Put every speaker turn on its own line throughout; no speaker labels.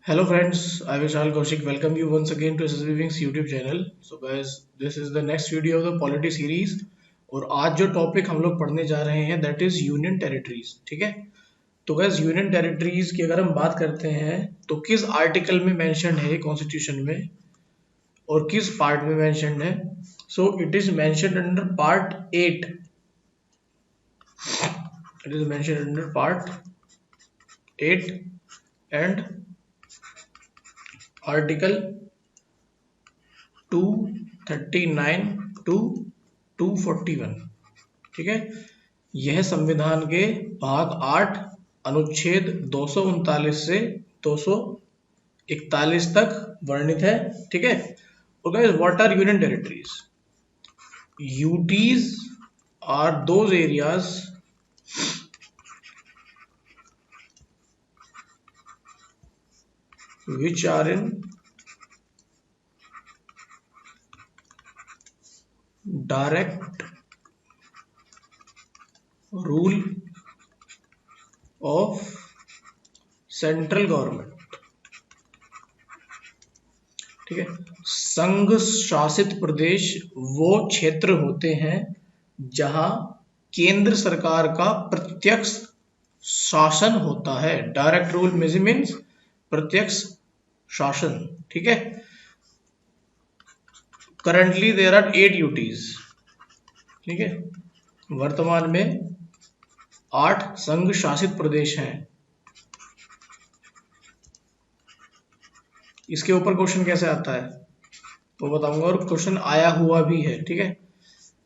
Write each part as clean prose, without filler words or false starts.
Hello friends, I Vishal Kaushik welcome you once again to SSB Wings YouTube channel. So guys, this is the next video of the polity series और आज जो topic हम लोग पढ़ने जा रहे हैं दैट इज यूनियन टेरिटरीज। ठीक है, तो गैस यूनियन टेरिटरीज की अगर हम बात करते हैं तो किस आर्टिकल में मेंशन है कॉन्स्टिट्यूशन में और किस पार्ट में मेंशन है। So it is mention under part 8। It is mention under part 8 and article 239 to 241। ठीक है, यह संविधान के भाग 8 अनुच्छेद 239 से 241 तक वर्णित है। ठीक है, और guys what are union territories? UTs are those areas which are in direct rule of central government. ठीक है, संघ शासित प्रदेश वो क्षेत्र होते हैं जहां केंद्र सरकार का प्रत्यक्ष शासन होता है। डायरेक्ट रूल मीन्स प्रत्यक्ष शासन। ठीक है, करंटली देयर आर 8 यूटीज। ठीक है, वर्तमान में 8 संघ शासित प्रदेश हैं। इसके ऊपर क्वेश्चन कैसे आता है तो बताऊंगा, और क्वेश्चन आया हुआ भी है। ठीक है,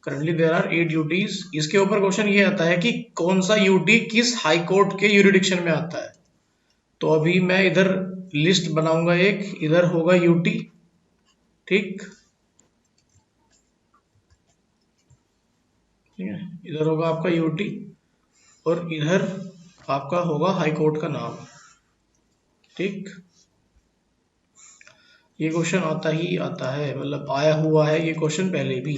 करंटली देयर आर 8 यूटीज। इसके ऊपर क्वेश्चन ये आता है कि कौन सा यूटी किस हाई कोर्ट के यूरिडिक्शन में आता है। तो अभी मैं इधर लिस्ट बनाऊंगा, एक इधर होगा यूटी। ठीक है, इधर होगा आपका यूटी और इधर आपका होगा हाई कोर्ट का नाम। ठीक, ये क्वेश्चन आता ही आता है, मतलब आया हुआ है ये क्वेश्चन पहले भी।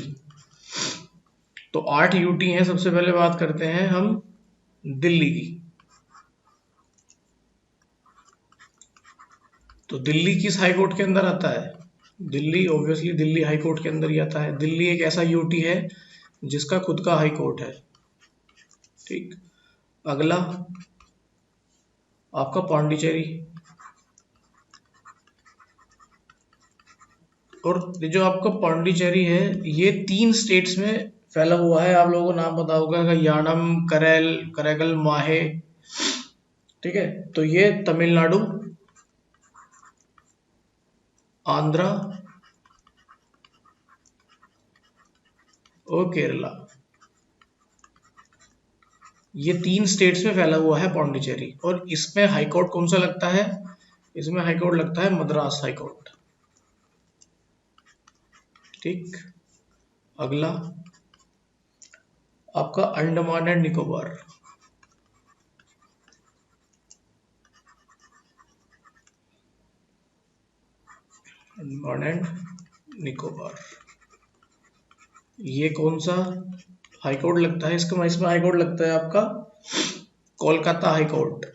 तो 8 यूटी हैं। सबसे पहले बात करते हैं हम दिल्ली की। तो दिल्ली किस हाई कोर्ट के अंदर आता है? Delhi obviously Delhi high court के अंदर ही आता है। दिल्ली एक ऐसा यूटी है जिसका खुद का हाई कोर्ट है। ठीक, अगला आपका पांडिचेरी। और जो आपका पांडिचेरी है ये 3 स्टेट्स में फैला हुआ है। आप लोगों को नाम पता होगा, यानम, करेल, करेगल, माहे। ठीक है, तो ये तमिलनाडु, आंध्रा और केरला, ये 3 स्टेट्स में फैला हुआ है पांडिचेरी। और इसमें हाई कोर्ट कौन सा लगता है? इसमें हाई कोर्ट लगता है मद्रास हाई कोर्ट। ठीक, अगला आपका अंडमान एंड निकोबार। अंडमान एंड निकोबार, ये कौन सा हाई कोर्ट लगता है? इसमें हाई कोर्ट लगता है आपका Kolkata high court.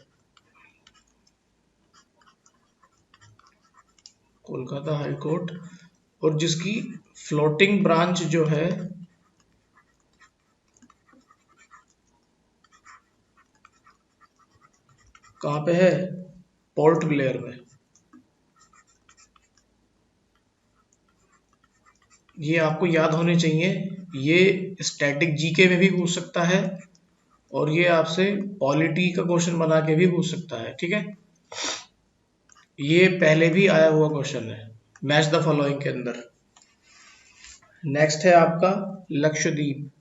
Kolkata high court, और जिसकी फ्लोटिंग ब्रांच जो है कहाँ पे है? पोर्ट ब्लेयर में। ये आपको याद होने चाहिए, ये स्टैटिक जीके में भी पूछ सकता है और ये आपसे पॉलिटी का क्वेश्चन बना के भी पूछ सकता है। ठीक है, ये पहले भी आया हुआ क्वेश्चन है मैच द फॉलोइंग के अंदर। नेक्स्ट है आपका लक्षद्वीप।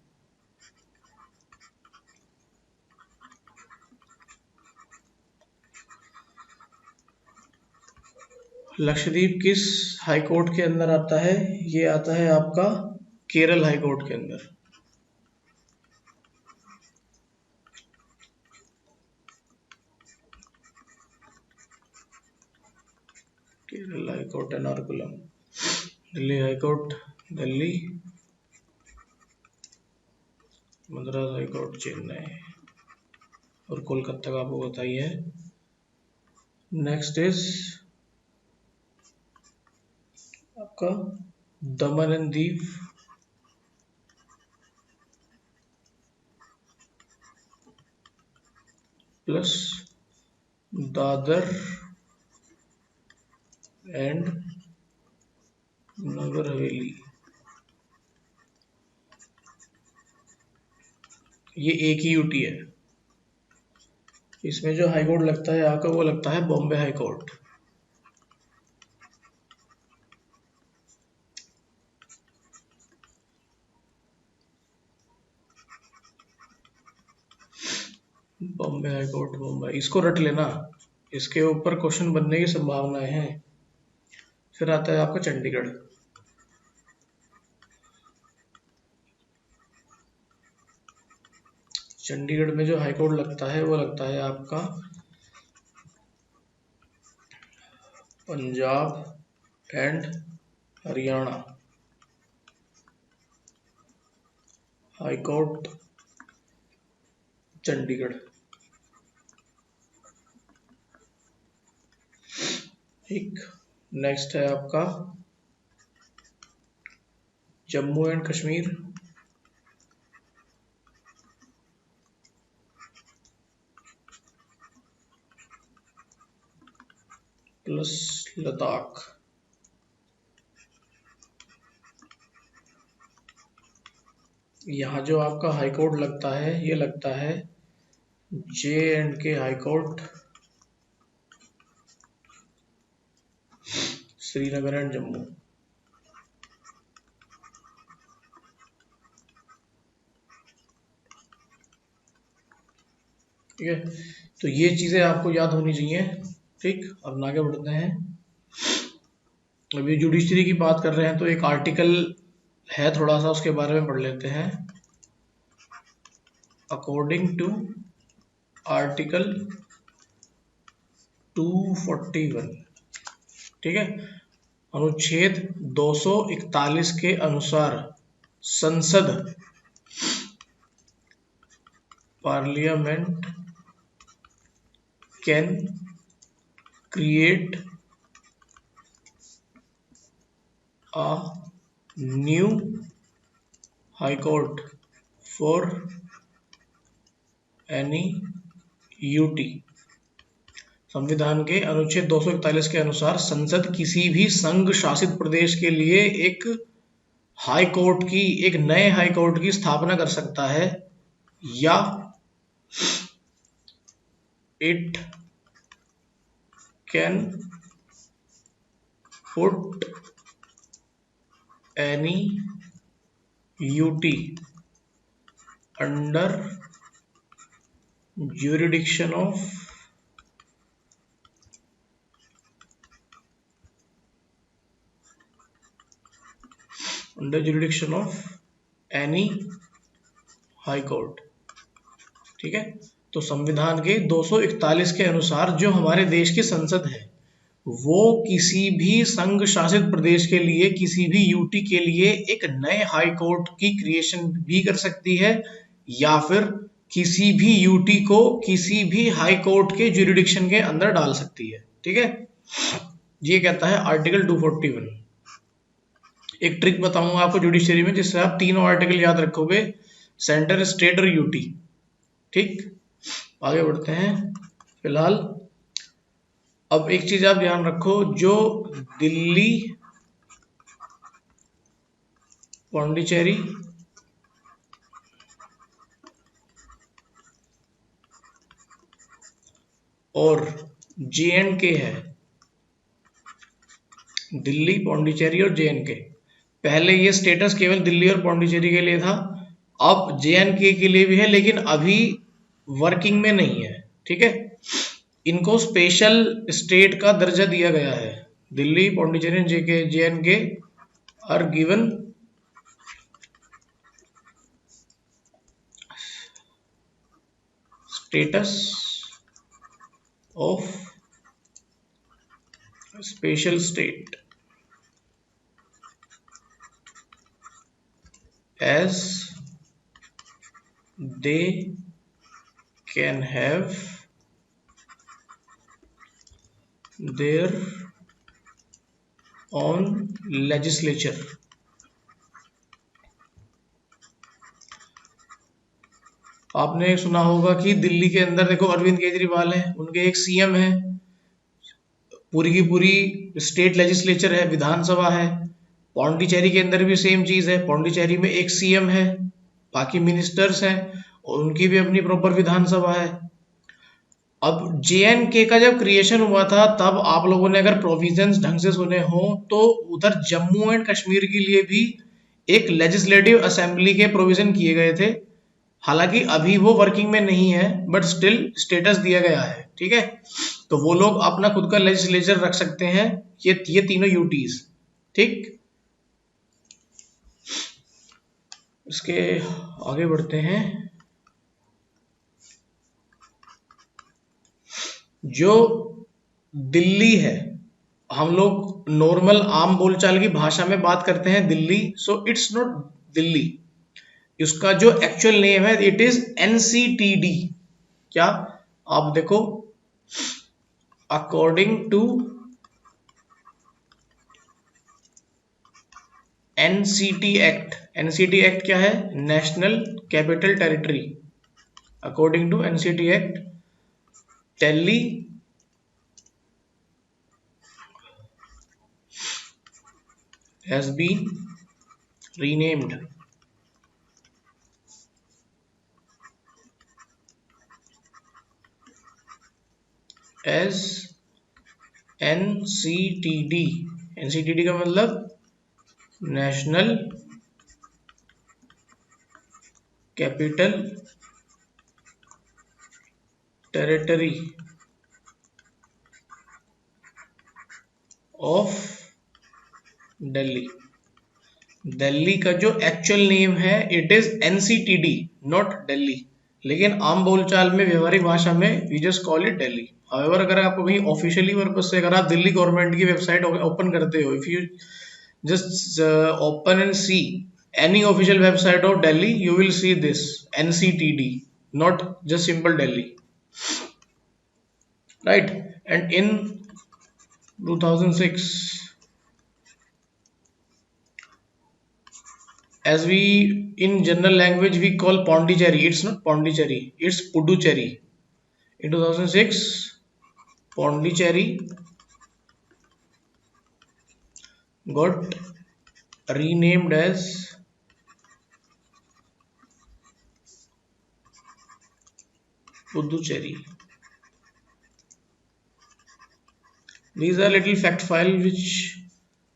लक्षद्वीप किस हाई कोर्ट के अंदर आता है? ये आता है आपका केरल हाई कोर्ट के अंदर। Kerala high court Ernakulam, Delhi high court Delhi, Madras high court Chennai, और कोलकाता का आपको बताइए। नेक्स्ट इज आपका Daman and Diu plus Dadra and Nagar Haveli, ये एक ही यूटी है। इसमें जो हाई कोर्ट लगता है आपका वो लगता है Bombay high court. Bombay high court Mumbai, इसको रट लेना, इसके ऊपर क्वेश्चन बनने की संभावनाएं हैं। फिर आता है आपका चंडीगढ़। चंडीगढ़ में जो हाई कोर्ट लगता है वो लगता है आपका Punjab and Haryana high court Chandigarh. ठीक, नेक्स्ट है आपका जम्मू एंड कश्मीर प्लस लद्दाख। यहाँ जो आपका हाई कोर्ट लगता है ये लगता है जे एंड के high court Srinagar and Jammu. ठीक है, तो ये चीजें आपको याद होनी चाहिए। ठीक, अब आगे बढ़ते हैं। अभी जुडिशरी की बात कर रहे हैं तो एक आर्टिकल है, थोड़ा सा उसके बारे में पढ़ लेते हैं। अकॉर्डिंग टू आर्टिकल 241, ठीक है, अनुच्छेद 241 के अनुसार संसद parliament can create a new high court for any UT। संविधान के अनुच्छेद 241 के अनुसार संसद किसी भी संघ शासित प्रदेश के लिए एक हाई कोर्ट की, एक नए हाई कोर्ट की स्थापना कर सकता है, या it can put any UT under jurisdiction of any high court. ठीक है, तो संविधान के 241 के अनुसार जो हमारे देश की संसद है वो किसी भी संघ शासित प्रदेश के लिए, किसी भी यूटी के लिए एक नए हाई कोर्ट की क्रिएशन भी कर सकती है, या फिर किसी भी यूटी को किसी भी हाई कोर्ट के ज्यूरिडिक्शन के अंदर डाल सकती है। ठीक है, ये कहता है आर्टिकल 241। एक ट्रिक बताऊंगा आपको जुडिशरी में, जिससे आप तीनों आर्टिकल याद रखोगे, सेंटर, स्टेट और यूटी। ठीक, आगे बढ़ते हैं। फिलहाल अब एक चीज आप ध्यान रखो, जो दिल्ली, पौंडीचेरी और जे.एंड.के है, दिल्ली, पौंडीचेरी और जे.एंड.के, पहले ये स्टेटस केवल दिल्ली और पौंडीचेरी के लिए था, अब जे.एंड.के के लिए भी है, लेकिन अभी वर्किंग में नहीं है। ठीक है, इनको स्पेशल स्टेट का दर्जा दिया गया है। Delhi, Pondicherry, J and K are given status of special state as they can have their own legislature. आपने सुना होगा कि दिल्ली के अंदर देखो अरविंद केजरीवाल है, उनके एक सीएम है, पूरी की पूरी स्टेट लेजिस्लेचर है, विधानसभा है। पौंडीचेरी के अंदर भी सेम चीज है, पौंडीचेरी में एक सीएम है, बाकी मिनिस्टर्स हैं और उनकी भी अपनी प्रॉपर विधानसभा है। अब JNK का जब क्रिएशन हुआ था तब आप लोगों ने अगर प्रोविजंस ढंग से सुने हो तो उधर जम्मू एंड कश्मीर के लिए भी एक लेजिस्लेटिव असेंबली के प्रोविजन किए गए थे। हालांकि अभी वो वर्किंग में नहीं है बट स्टिल स्टेटस दिया गया है, ठीक है। तो वो लोग अपना खुद का लेजिस्लेचर रख सकते हैं, ये तीनों यूटीज, ठीक। इसके आगे बढ़ते हैं। जो दिल्ली है, हम लोग नॉर्मल आम बोलचाल की भाषा में बात करते हैं Delhi, so it's not Delhi. इसका जो एक्चुअल नेम है इट इज NCTD। क्या आप देखो, अकॉर्डिंग टू NCT एक्ट क्या है? National capital territory. According to NCT act, Delhi has been renamed as NCTD। NCTD का मतलब national capital territory of Delhi. Delhi का जो एक्चुअल नेम है it is NCTD, not Delhi. लेकिन आम बोलचाल में, व्यवहारिक भाषा में we just call it Delhi. However अगर आपको कहीं ऑफिशियली पर्पज से अगर आप दिल्ली गवर्नमेंट की वेबसाइट ओपन करते हो, if you just open and see any official website of Delhi, you will see this NCTD, not just simple Delhi, right? And in 2006, as we in general language we call Pondicherry, it's not Pondicherry, it's Puducherry. In 2006, Pondicherry got renamed as Puducherry. These are little fact file which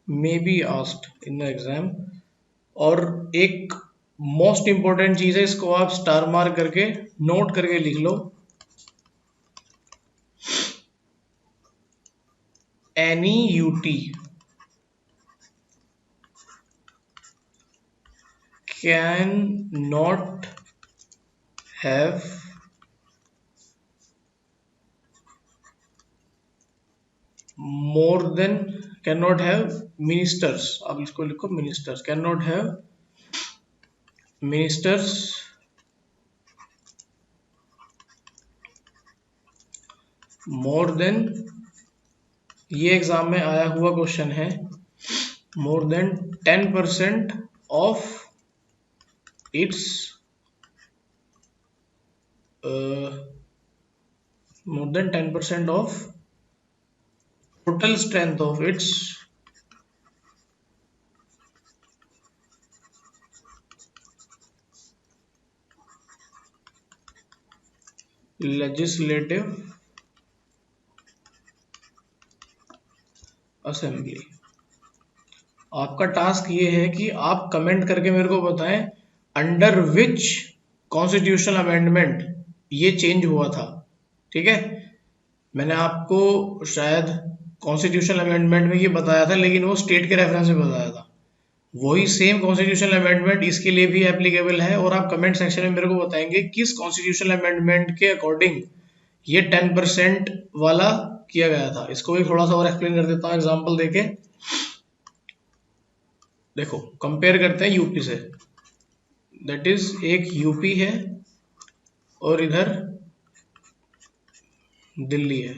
may be asked in the exam. और एक most important चीज है, इसको आप star mark करके note करके लिख लो। Any UT can not have more than, can not have ministers, आप इसको लिखो ministers, can not have ministers more than, ये एग्जाम में आया हुआ क्वेश्चन है, more than 10% of its more than 10% of total strength of its legislative assembly। आपका task ये है कि आप कमेंट करके मेरे को बताएं अंडर विच कॉन्स्टिट्यूशनल अमेंडमेंट ये चेंज हुआ था, ठीक है। मैंने आपको शायद कॉन्स्टिट्यूशनल अमेंडमेंट में ये बताया था, लेकिन वो स्टेट के रेफरेंस में बताया था। वही सेम कॉन्स्टिट्यूशनल अमेंडमेंट इसके लिए भी एप्लीकेबल है, और आप कमेंट सेक्शन में मेरे को बताएंगे किस कॉन्स्टिट्यूशनल अमेंडमेंट के अकॉर्डिंग ये 10% वाला किया गया था। इसको भी थोड़ा सा और एक्सप्लेन कर देता हूँ एग्जाम्पल देके। देखो कंपेयर करते हैं यूपी से, दैट इज एक यूपी है और इधर दिल्ली है।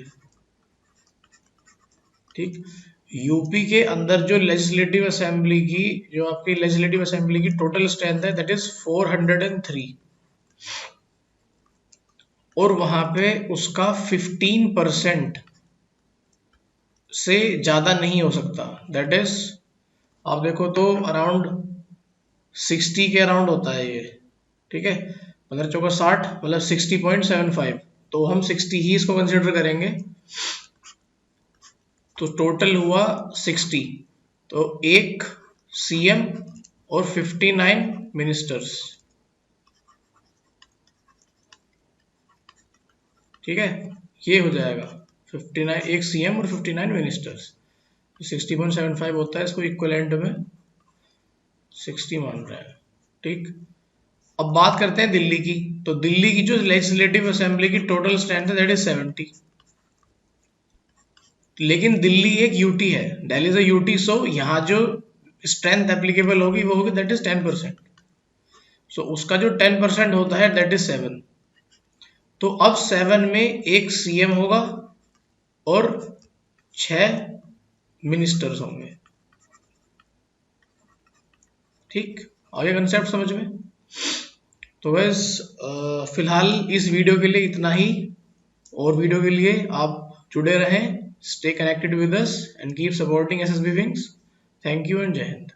ठीक। यूपी के अंदर जो लेजिस्लेटिव असेंबली की, जो आपकी लेजिस्लेटिव असेंबली की टोटल स्ट्रेंथ है दैट इज 403, और वहां पे उसका 15% से ज्यादा नहीं हो सकता। दैट इज आप देखो तो अराउंड 60 के अराउंड होता है ये, ठीक है। 15 × 4 = 60, मतलब 60.75, तो हम 60 ही इसको कंसिडर करेंगे, तो टोटल हुआ 60। तो एक सीएम और 59 मिनिस्टर्स, ठीक है, ये हो जाएगा 59, एक सीएम और 59 मिनिस्टर्स, 60.75 होता है, इसको इक्वलेंट में 60 मान रहे हैं, ठीक। अब बात करते हैं दिल्ली की। तो दिल्ली की जो लेजिस्लेटिव असेंबली की टोटल स्ट्रेंथ है दैट इज 70, लेकिन दिल्ली एक यूटी है, दिल्ली इज अ यूटी, सो यहाँ जो स्ट्रेंथ एप्लीकेबल होगी वो होगी दैट इज 10%। सो उसका जो 10% होता है दैट इज 7। तो अब 7 में एक सीएम होगा और 6 मिनिस्टर्स होंगे, ठीक। आगे कंसेप्ट समझ में। तो बस फिलहाल इस वीडियो के लिए इतना ही, और वीडियो के लिए आप जुड़े रहें, stay connected with us and keep supporting SSB wings. Thank you and जय हिंद।